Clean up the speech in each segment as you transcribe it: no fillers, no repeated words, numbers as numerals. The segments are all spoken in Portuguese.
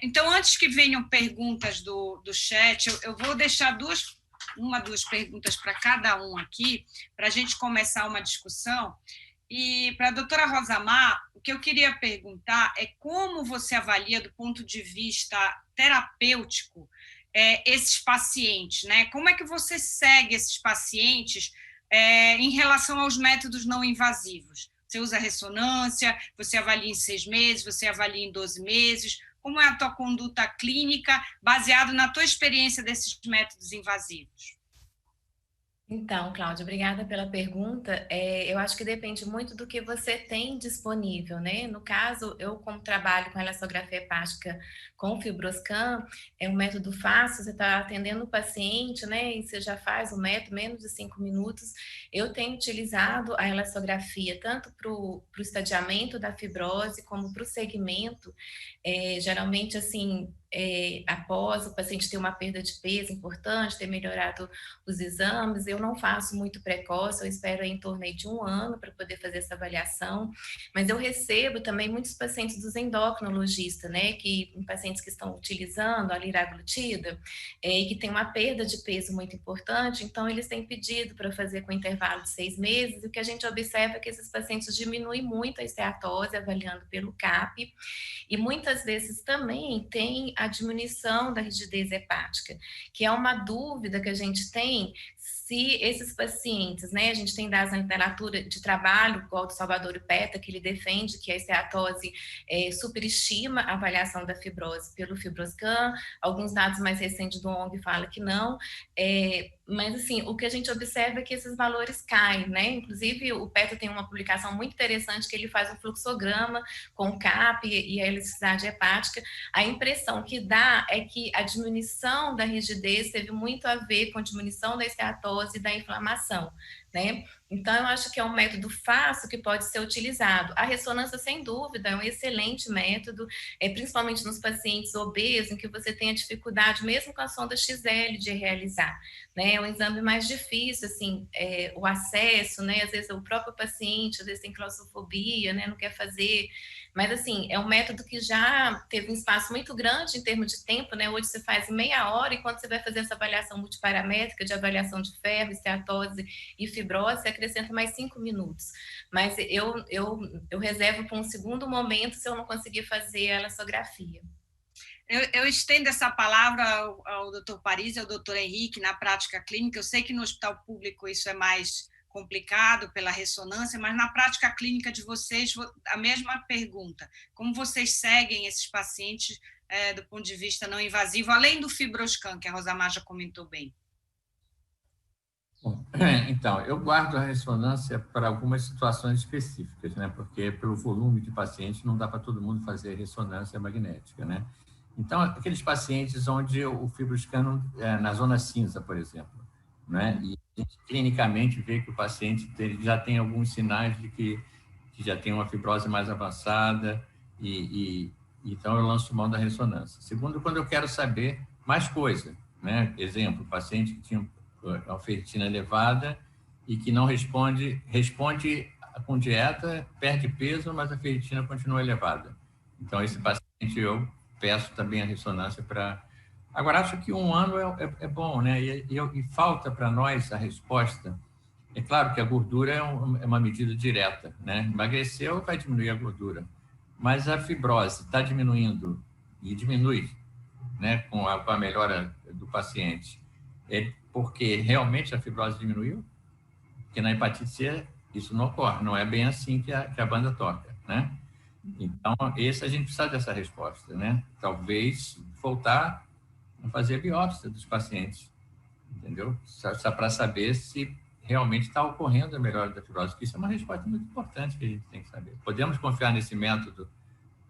Então, antes que venham perguntas do chat, eu vou deixar duas perguntas para cada um aqui, para a gente começar uma discussão. E para a doutora Rosamar, o que eu queria perguntar é como você avalia, do ponto de vista terapêutico, esses pacientes, né? Como é que você segue esses pacientes em relação aos métodos não invasivos? Você usa ressonância, você avalia em 6 meses, você avalia em 12 meses. Como é a tua conduta clínica baseado na tua experiência desses métodos invasivos? Então, Cláudia, obrigada pela pergunta. Eu acho que depende muito do que você tem disponível, né? No caso, eu, como trabalho com elastografia hepática com Fibroscan, é um método fácil, você está atendendo o paciente, né? E você já faz o método, menos de 5 minutos. Eu tenho utilizado a elastografia tanto para o estadiamento da fibrose, como para o segmento. Geralmente, assim, após o paciente ter uma perda de peso importante, ter melhorado os exames, eu não faço muito precoce, eu espero em torno de 1 ano para poder fazer essa avaliação, mas eu recebo também muitos pacientes dos endocrinologistas, né, pacientes que estão utilizando a liraglutida, e que tem uma perda de peso muito importante, então eles têm pedido para fazer com intervalo de 6 meses, e o que a gente observa é que esses pacientes diminuem muito a esteatose, avaliando pelo CAP, e muitas vezes também tem a diminuição da rigidez hepática, que é uma dúvida que a gente tem se esses pacientes, né, a gente tem dados na literatura de trabalho, igual do Salvador Peta, que ele defende que a esteatose superestima a avaliação da fibrose pelo Fibroscan, alguns dados mais recentes do ONG falam que não, mas assim, o que a gente observa é que esses valores caem, né, inclusive o Peta tem uma publicação muito interessante que ele faz um fluxograma com o CAP e a elasticidade hepática, a impressão que dá é que a diminuição da rigidez teve muito a ver com a diminuição da esteatose e da inflamação, né? Então, eu acho que é um método fácil que pode ser utilizado. A ressonância, sem dúvida, é um excelente método, principalmente nos pacientes obesos, em que você tem a dificuldade, mesmo com a sonda XL, de realizar, né? É um exame mais difícil, assim, o acesso, né? Às vezes o próprio paciente, às vezes tem claustrofobia, né? Não quer fazer, mas, assim, é um método que já teve um espaço muito grande em termos de tempo, né? Hoje você faz em meia hora, e quando você vai fazer essa avaliação multiparamétrica de avaliação de ferro, esteatose e fibrose, você acrescenta mais 5 minutos. Mas eu reservo para um segundo momento se eu não conseguir fazer a elastografia. Eu estendo essa palavra ao doutor Paris e ao doutor Henrique na prática clínica. Eu sei que no hospital público isso é mais complicado pela ressonância, mas na prática clínica de vocês, a mesma pergunta. Como vocês seguem esses pacientes do ponto de vista não invasivo, além do Fibroscan, que a Rosamar já comentou bem? Bom, então, eu guardo a ressonância para algumas situações específicas, né? Porque pelo volume de pacientes não dá para todo mundo fazer ressonância magnética, né? Então, aqueles pacientes onde o fibroscan na zona cinza, por exemplo, né? E a gente clinicamente vê que o paciente já tem alguns sinais de que já tem uma fibrose mais avançada então eu lanço mão da ressonância. Segundo, quando eu quero saber mais coisa, né? Exemplo, paciente que tinha a ferritina elevada e que não responde com dieta, perde peso, mas a ferritina continua elevada. Então, esse paciente eu peço também a ressonância para... Agora, acho que 1 ano é bom, né? E falta para nós a resposta. É claro que a gordura é uma medida direta, né? Emagreceu, vai diminuir a gordura. Mas a fibrose está diminuindo, e diminui, né, com a melhora do paciente. É porque realmente a fibrose diminuiu? Porque na hepatite C isso não ocorre, não é bem assim que a banda toca, né? Então, a gente precisa dessa resposta, né? Talvez voltar a fazer biópsia dos pacientes, entendeu? Só para saber se realmente está ocorrendo a melhora da fibrose, porque isso é uma resposta muito importante que a gente tem que saber. Podemos confiar nesse método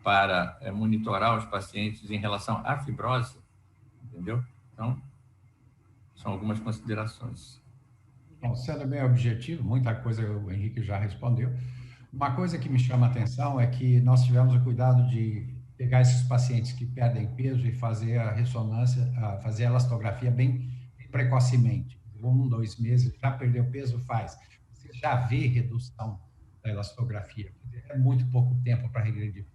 para monitorar os pacientes em relação à fibrose, entendeu? Então, são algumas considerações. Bom, sendo bem objetivo, muita coisa o Henrique já respondeu. Uma coisa que me chama a atenção é que nós tivemos o cuidado de pegar esses pacientes que perdem peso e fazer a ressonância, fazer a elastografia bem precocemente. 1, 2 meses, já perdeu peso, faz. Você já vê redução da elastografia. É muito pouco tempo para regredir.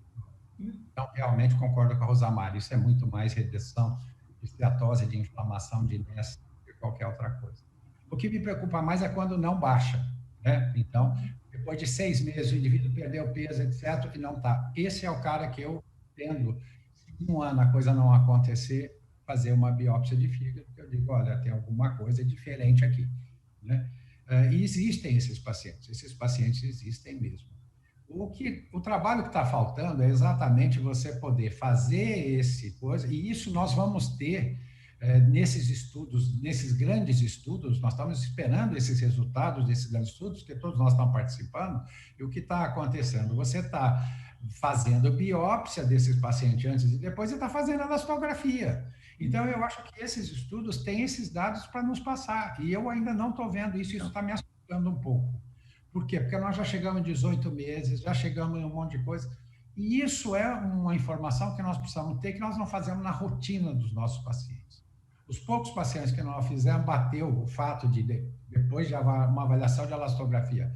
Então, realmente concordo com a Rosamari, isso é muito mais redução de esteatose, de inflamação, de inércia, do que qualquer outra coisa. O que me preocupa mais é quando não baixa, né? Então, depois de 6 meses, o indivíduo perdeu peso, etc., e não está. Esse é o cara que eu tendo, se 1 ano a coisa não acontecer, fazer uma biópsia de fígado, que eu digo, olha, tem alguma coisa diferente aqui, né? E existem esses pacientes existem mesmo. O trabalho que está faltando é exatamente você poder fazer esse coisa, e isso nós vamos ter nesses estudos, nesses grandes estudos, nós estamos esperando esses resultados desses grandes estudos, que todos nós estamos participando, e o que está acontecendo? Você está fazendo biópsia desses pacientes antes e depois, você está fazendo elastografia. Então, eu acho que esses estudos têm esses dados para nos passar, e eu ainda não estou vendo isso está me assustando um pouco. Por quê? Porque nós já chegamos em 18 meses, já chegamos em um monte de coisa, e isso é uma informação que nós precisamos ter, que nós não fazemos na rotina dos nossos pacientes. Os poucos pacientes que nós fizemos, bateu o fato de, depois de uma avaliação de elastografia,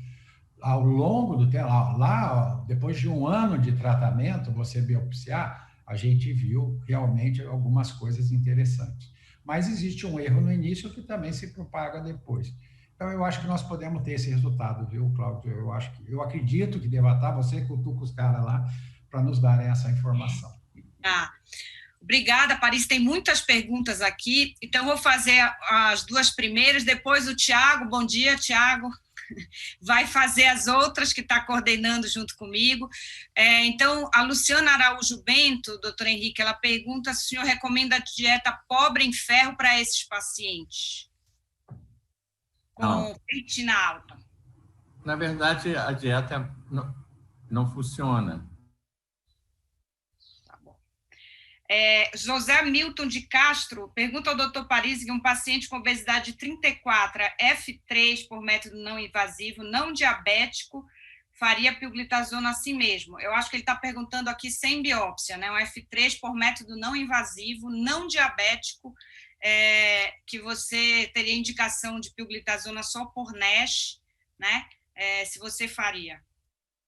ao longo do tempo, lá, depois de 1 ano de tratamento, você biopsiar, a gente viu realmente algumas coisas interessantes. Mas existe um erro no início que também se propaga depois. Então, eu acho que nós podemos ter esse resultado, viu, Cláudio? Eu acredito que deva estar, você cutuca os caras lá para nos darem essa informação. Obrigada, Paris. Tem muitas perguntas aqui, então eu vou fazer as 2 primeiras, depois o Tiago, bom dia, Tiago, vai fazer as outras que está coordenando junto comigo. Então, a Luciana Araújo Bento, doutor Henrique, ela pergunta se o senhor recomenda dieta pobre em ferro para esses pacientes com ferritina alta. Na verdade, a dieta não funciona. Tá bom. José Milton de Castro pergunta ao doutor Parisi que um paciente com obesidade de 34, F3 por método não invasivo, não diabético, faria pioglitazona assim mesmo. Eu acho que ele está perguntando aqui sem biópsia, né? Um F3 por método não invasivo, não diabético, que você teria indicação de pioglitazona só por NASH, né? Se você faria.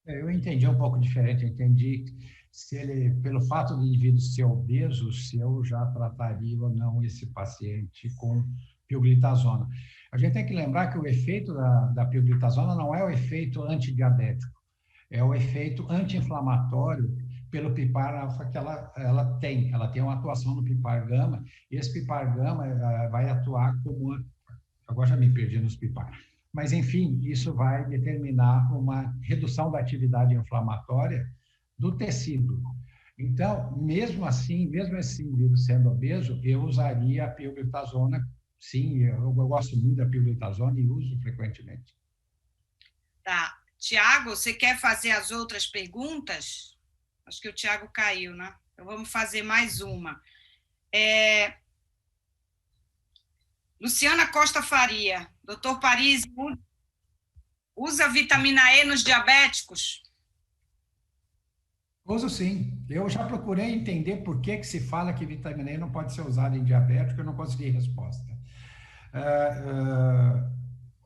Eu entendi um pouco diferente, eu entendi se ele, pelo fato do indivíduo ser obeso, se eu já trataria ou não esse paciente com pioglitazona. A gente tem que lembrar que o efeito da pioglitazona não é o efeito antidiabético, é o efeito anti-inflamatório pelo PIPAR alfa que ela tem uma atuação no PIPAR gama, e esse PIPAR gama vai atuar como... Agora já me perdi nos PIPAR. Mas, enfim, isso vai determinar uma redução da atividade inflamatória do tecido. Então, mesmo assim, mesmo esse indivíduo sendo obeso, eu usaria a pioglitazona, sim, eu gosto muito da pioglitazona e uso frequentemente. Tá. Tiago, você quer fazer as outras perguntas? Acho que o Tiago caiu, né? Então, vamos fazer mais uma. Luciana Costa Faria, doutor Parisi, usa vitamina E nos diabéticos? Uso sim. Eu já procurei entender por que se fala que vitamina E não pode ser usada em diabético, eu não consegui resposta.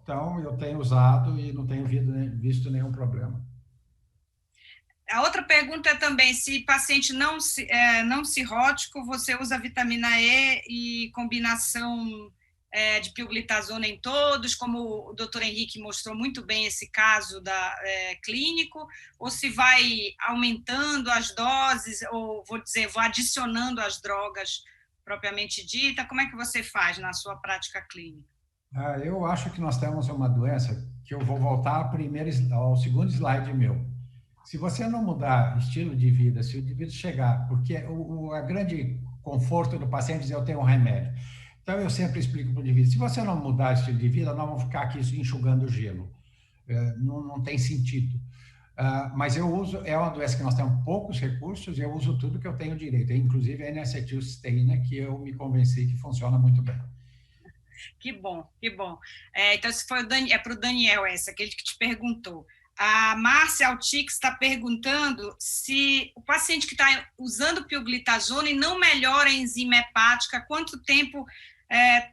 Então, eu tenho usado e não tenho visto nenhum problema. A outra pergunta é também, se paciente não cirrótico, você usa vitamina E e combinação de pioglitazona em todos, como o doutor Henrique mostrou muito bem esse caso clínico, ou se vai aumentando as doses, ou vou adicionando as drogas propriamente dita, como é que você faz na sua prática clínica? Eu acho que nós temos uma doença, que eu vou voltar ao segundo slide meu. Se você não mudar estilo de vida, se o indivíduo chegar, porque a grande conforto do paciente é dizer, eu tenho um remédio. Então, eu sempre explico para o indivíduo, se você não mudar o estilo de vida, nós vamos ficar aqui enxugando gelo. Não tem sentido. Mas eu uso, é uma doença que nós temos poucos recursos, eu uso tudo que eu tenho direito, inclusive a N-acetilcisteína, que eu me convenci que funciona muito bem. Que bom, que bom. Então, se foi para o Daniel aquele que te perguntou. A Márcia Altix está perguntando se o paciente que está usando pioglitazona e não melhora a enzima hepática, quanto tempo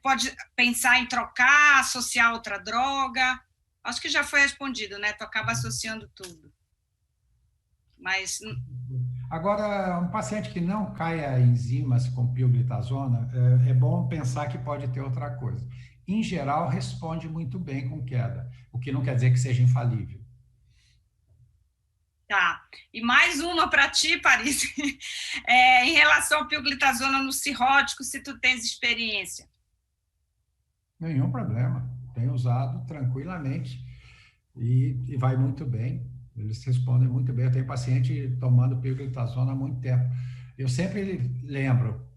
pode pensar em trocar, associar outra droga? Acho que já foi respondido, né? Tu acaba associando tudo. Mas... Agora, um paciente que não caia enzimas com pioglitazona, é bom pensar que pode ter outra coisa. Em geral, responde muito bem com queda, o que não quer dizer que seja infalível. Tá. E mais uma para ti, Paris. Em relação ao pioglitazona no cirrótico, se tu tens experiência. Nenhum problema. Tenho usado tranquilamente e vai muito bem. Eles respondem muito bem. Eu tenho paciente tomando pioglitazona há muito tempo. Eu sempre lembro,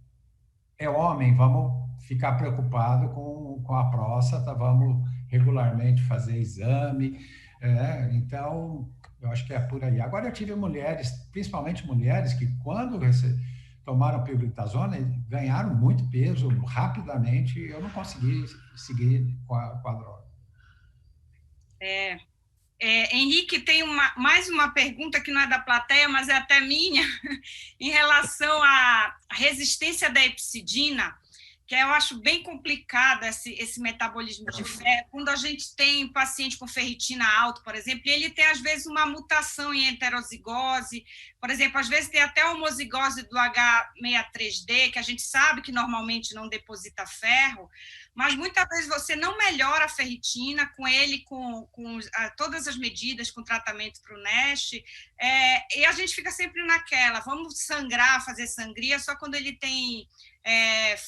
é homem, vamos ficar preocupado com a próstata, vamos regularmente fazer exame. Então, eu acho que é por aí. Agora, eu tive mulheres, principalmente mulheres, que quando tomaram pioglitazona, ganharam muito peso rapidamente. Eu não consegui seguir com a droga. Henrique, tem mais uma pergunta que não é da plateia, mas é até minha, em relação à resistência da epsidina, que eu acho bem complicado esse metabolismo de ferro. Quando a gente tem um paciente com ferritina alta, por exemplo, e ele tem, às vezes, uma mutação em heterozigose, por exemplo, às vezes tem até homozigose do H63D, que a gente sabe que normalmente não deposita ferro, mas muitas vezes você não melhora a ferritina com ele, com todas as medidas, com tratamento para o NASH, e a gente fica sempre naquela, vamos sangrar, fazer sangria, só quando ele tem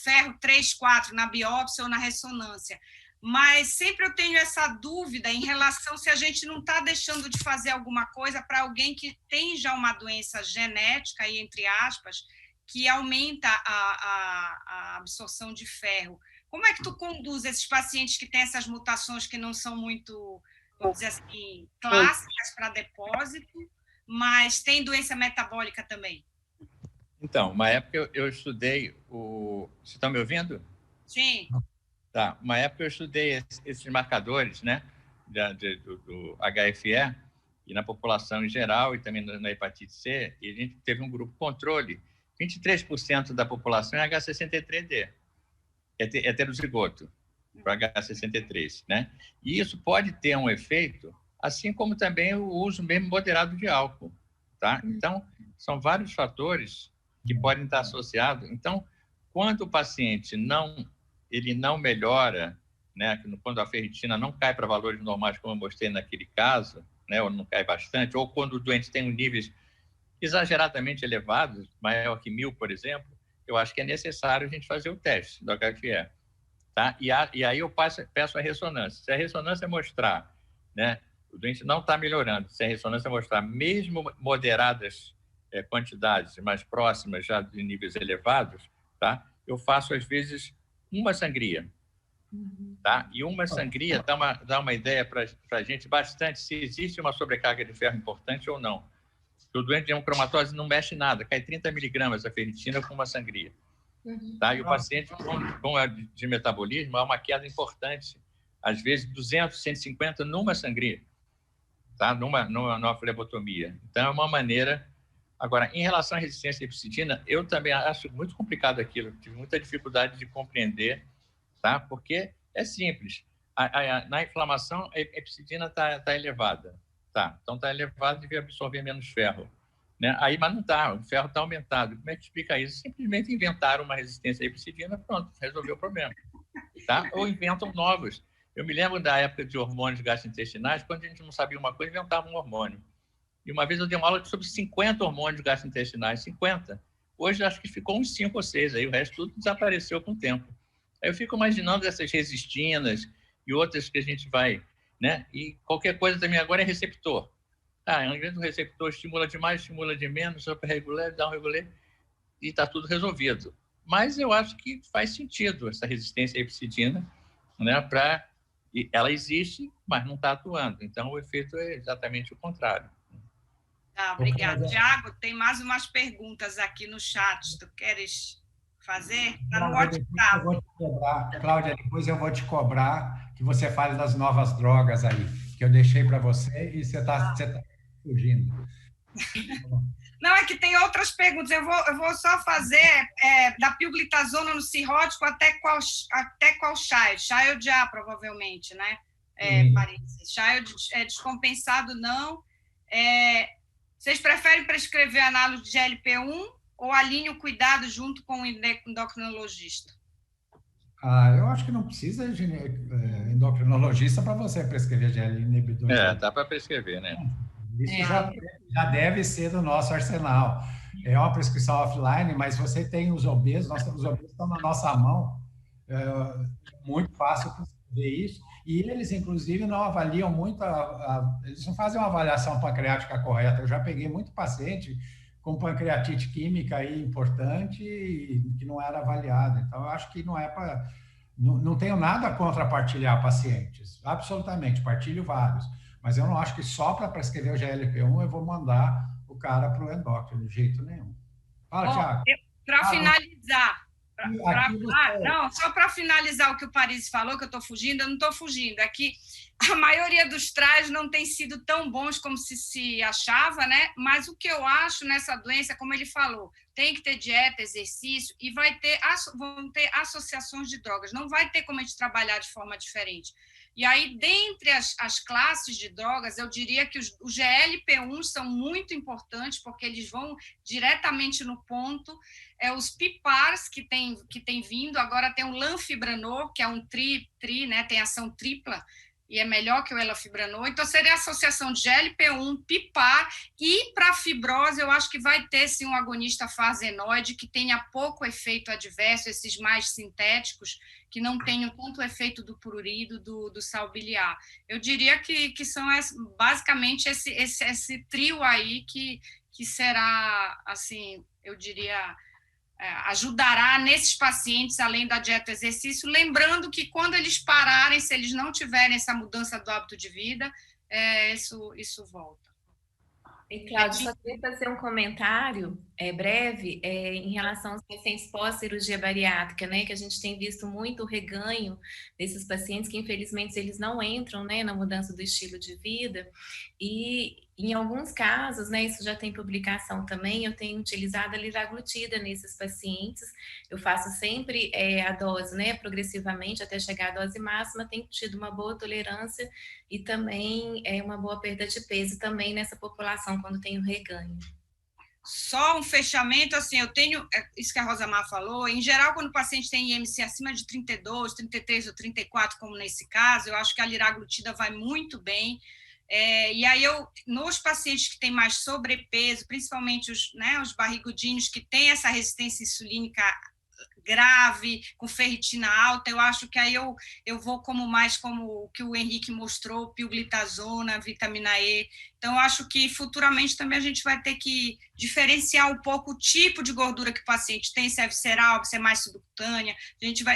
ferro 3, 4 na biópsia ou na ressonância. Mas sempre eu tenho essa dúvida em relação se a gente não está deixando de fazer alguma coisa para alguém que tem já uma doença genética, aí, entre aspas, que aumenta a absorção de ferro. Como é que tu conduz esses pacientes que têm essas mutações que não são muito, vamos dizer assim, clássicas para depósito, mas tem doença metabólica também? Então, uma época eu estudei Vocês estão me ouvindo? Sim. Tá. Uma época eu estudei esses marcadores, né, do HFE, e na população em geral, e também na hepatite C, e a gente teve um grupo controle. 23% da população é H63D, heterozigoto, para H63, né? E isso pode ter um efeito, assim como também o uso mesmo moderado de álcool, tá? Então, são vários fatores que podem estar associados. Então, quando o paciente não melhora, né, quando a ferritina não cai para valores normais, como eu mostrei naquele caso, né, ou não cai bastante, ou quando o doente tem níveis exageradamente elevados, maior que 1000, por exemplo, eu acho que é necessário a gente fazer o teste do HFE. Tá? E aí eu peço a ressonância. Se a ressonância mostrar, né, o doente não está melhorando, se a ressonância mostrar mesmo moderadas quantidades mais próximas já de níveis elevados, tá? Eu faço, às vezes, uma sangria. Tá? E uma sangria dá uma ideia para a gente bastante se existe uma sobrecarga de ferro importante ou não. O doente de hemocromatose não mexe nada, cai 30 miligramas a ferritina com uma sangria. Tá? E o paciente com a de metabolismo há uma queda importante, às vezes 200, 150 numa sangria, tá? numa flebotomia. Então, é uma maneira. Agora, em relação à resistência à epsidina, eu também acho muito complicado aquilo, tive muita dificuldade de compreender, tá? Porque é simples. Na inflamação, a epsidina está elevada. Tá? Então, está elevado, devia absorver menos ferro. Né? Aí, mas não está, o ferro está aumentado. Como é que explica isso? Simplesmente inventaram uma resistência à epsidina, pronto, resolveu o problema. Tá? Ou inventam novos. Eu me lembro da época de hormônios gastrointestinais, quando a gente não sabia uma coisa, inventava um hormônio. E uma vez eu dei uma aula sobre 50 hormônios gastrointestinais, 50. Hoje acho que ficou uns 5 ou 6, aí o resto tudo desapareceu com o tempo. Aí eu fico imaginando essas resistinas e outras que a gente vai, né? E qualquer coisa também agora é receptor. Às vezes o receptor estimula demais, estimula de menos, só para regular, dá um regular e está tudo resolvido. Mas eu acho que faz sentido essa resistência à epsidina, né? Ela existe, mas não está atuando. Então, o efeito é exatamente o contrário. Tá, obrigada. Tiago, tem mais umas perguntas aqui no chat. Tu queres fazer? Está no WhatsApp. Cláudia, depois eu vou te cobrar que você fale das novas drogas aí, que eu deixei para você e você está fugindo. Não, é que tem outras perguntas. Eu vou só fazer da pioglitazona no cirrótico até qual child? Child A, provavelmente, né? Paris. Child é descompensado, não. Vocês preferem prescrever análise de GLP-1 ou alinhe o cuidado junto com o endocrinologista? Eu acho que não precisa de endocrinologista para você prescrever GL inibidor. Dá para prescrever, né? Isso já deve ser do nosso arsenal. É uma prescrição offline, mas você tem os obesos, nós temos os obesos que estão na nossa mão. É muito fácil prescrever isso. E eles, inclusive, não avaliam muito, eles não fazem uma avaliação pancreática correta. Eu já peguei muito paciente com pancreatite química aí importante e que não era avaliada. Então, eu acho que não é para... Não tenho nada contra partilhar pacientes, absolutamente, partilho vários. Mas eu não acho que só para prescrever o GLP-1 eu vou mandar o cara para o endócrino, de jeito nenhum. Fala, Thiago. Para finalizar... Não, só para finalizar o que o Paris falou, que eu estou fugindo, eu não estou fugindo. É que a maioria dos trials não tem sido tão bons como se achava, né? Mas o que eu acho nessa doença, como ele falou, tem que ter dieta, exercício e vão ter associações de drogas. Não vai ter como a gente trabalhar de forma diferente. E aí, dentre as classes de drogas, eu diria que os GLP-1 são muito importantes, porque eles vão diretamente no ponto. Os PPARs que tem vindo, agora tem o Lanfibranor, que é um né, tem ação tripla, e é melhor que o elafibranor. Então, seria a associação de GLP-1, PPAR, e para fibrose, eu acho que vai ter, sim, um agonista fasenoide que tenha pouco efeito adverso, esses mais sintéticos, que não tenham tanto efeito do prurido, do sal biliar. Eu diria que são basicamente esse trio aí que será, assim, eu diria... ajudará nesses pacientes, além da dieta e exercício, lembrando que quando eles pararem, se eles não tiverem essa mudança do hábito de vida, isso volta. E, Cláudia, só queria fazer um comentário breve em relação aos pacientes pós-cirurgia bariátrica, né, que a gente tem visto muito o reganho desses pacientes que, infelizmente, eles não entram, né, na mudança do estilo de vida, e em alguns casos, né, isso já tem publicação também, eu tenho utilizado a liraglutida nesses pacientes, eu faço sempre a dose, né, progressivamente até chegar à dose máxima, tenho tido uma boa tolerância e também uma boa perda de peso também nessa população quando tem o reganho. Só um fechamento, assim, eu tenho, isso que a Rosamar falou, em geral, quando o paciente tem IMC acima de 32, 33 ou 34, como nesse caso, eu acho que a liraglutida vai muito bem. E aí, nos pacientes que têm mais sobrepeso, principalmente os barrigudinhos que têm essa resistência insulínica grave, com ferritina alta, eu acho que aí eu vou mais como o que o Henrique mostrou, pioglitazona, vitamina E. Então, eu acho que futuramente também a gente vai ter que diferenciar um pouco o tipo de gordura que o paciente tem, se é visceral, se é mais subcutânea,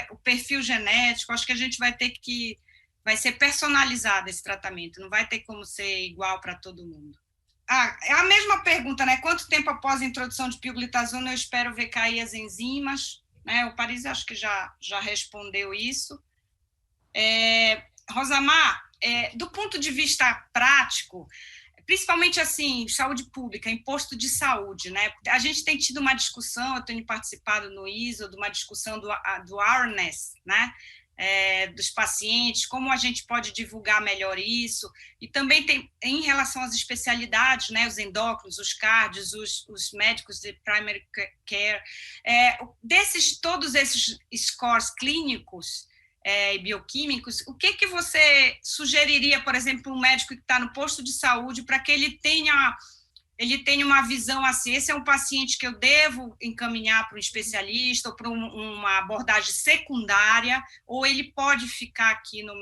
o perfil genético, acho que a gente vai ter que... Vai ser personalizado esse tratamento, não vai ter como ser igual para todo mundo. É a mesma pergunta, né? Quanto tempo após a introdução de pioglitazona eu espero ver cair as enzimas? Né? O Paris acho que já respondeu isso. Rosamar, do ponto de vista prático, principalmente assim, saúde pública, imposto de saúde, né? A gente tem tido uma discussão, eu tenho participado no ISO, de uma discussão do awareness, né? Dos pacientes, como a gente pode divulgar melhor isso, e também tem, em relação às especialidades, né, os endócrinos, os cardios, os médicos de primary care, todos esses scores clínicos e bioquímicos, o que você sugeriria, por exemplo, um médico que está no posto de saúde para que ele tenha uma visão assim, esse é um paciente que eu devo encaminhar para um especialista ou para uma abordagem secundária, ou ele pode ficar aqui no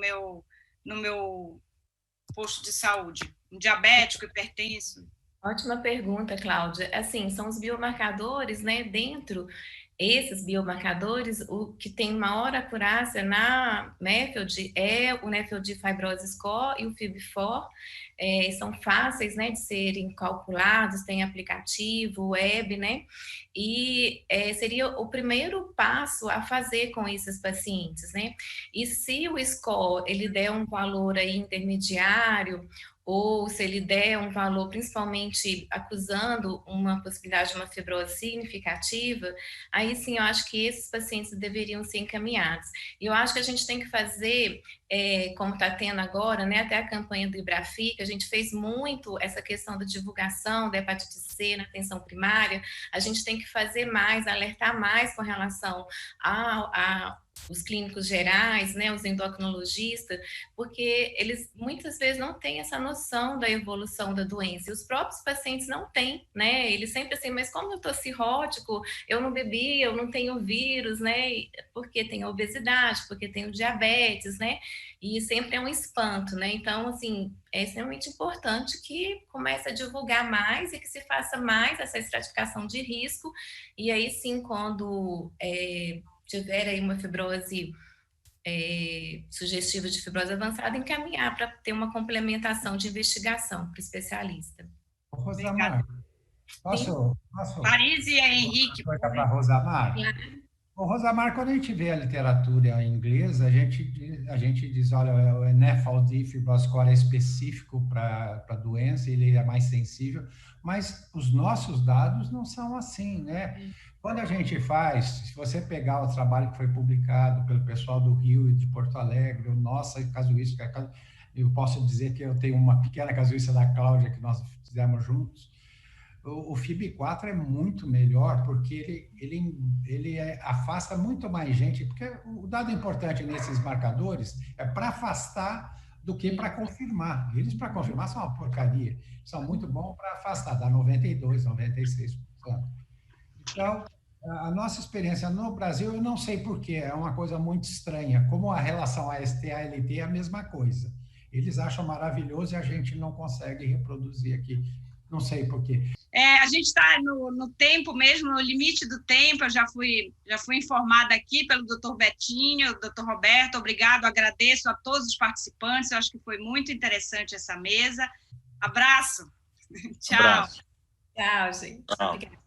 meu posto de saúde? Um diabético, hipertenso? Ótima pergunta, Cláudia. Assim, são os biomarcadores, né? Dentro esses biomarcadores, o que tem maior acurácia na NEFLD é o NEFLD Fibrose Score e o FIB-4, são fáceis, né, de serem calculados, tem aplicativo, web, né, e seria o primeiro passo a fazer com esses pacientes, né, e se o score, ele der um valor aí intermediário, ou se ele der um valor, principalmente acusando uma possibilidade de uma fibrose significativa, aí sim eu acho que esses pacientes deveriam ser encaminhados. E eu acho que a gente tem que fazer como está tendo agora, né, até a campanha do IBRAFIC, a gente fez muito essa questão da divulgação da hepatite C na atenção primária. A gente tem que fazer mais, alertar mais com relação os clínicos gerais, né, os endocrinologistas, porque eles muitas vezes não têm essa noção da evolução da doença, e os próprios pacientes não têm, né, eles sempre assim, mas como eu tô cirrótico, eu não bebi, eu não tenho vírus, né, porque tem obesidade, porque tenho diabetes, né, e sempre é um espanto, né, então, assim, é extremamente importante que comece a divulgar mais e que se faça mais essa estratificação de risco, e aí sim, quando tiver aí uma fibrose sugestiva de fibrose avançada, encaminhar para ter uma complementação de investigação para o especialista. Rosamar, posso Paris e Henrique. para Rosamar? Ô, Rosamar, quando a gente vê a literatura inglesa, a gente diz, olha, o NFLD, fibrose core, é específico para a doença, ele é mais sensível, mas os nossos dados não são assim, né? Quando a gente faz, se você pegar o trabalho que foi publicado pelo pessoal do Rio e de Porto Alegre, nossa casuística, eu posso dizer que eu tenho uma pequena casuística da Cláudia que nós fizemos juntos. O FIB4 é muito melhor porque ele afasta muito mais gente, porque o dado importante nesses marcadores é para afastar do que para confirmar. Eles, para confirmar, são uma porcaria. São muito bons para afastar, dá 92%, 96%. Então, a nossa experiência no Brasil, eu não sei porquê, é uma coisa muito estranha. Como a relação AST-ALT é a mesma coisa. Eles acham maravilhoso e a gente não consegue reproduzir aqui. Não sei porquê. A gente está no tempo mesmo, no limite do tempo. Eu já fui informada aqui pelo doutor Betinho, doutor Roberto. Obrigado, agradeço a todos os participantes. Eu acho que foi muito interessante essa mesa. Abraço. Tchau. Abraço. Tchau, gente. Tchau. Obrigada.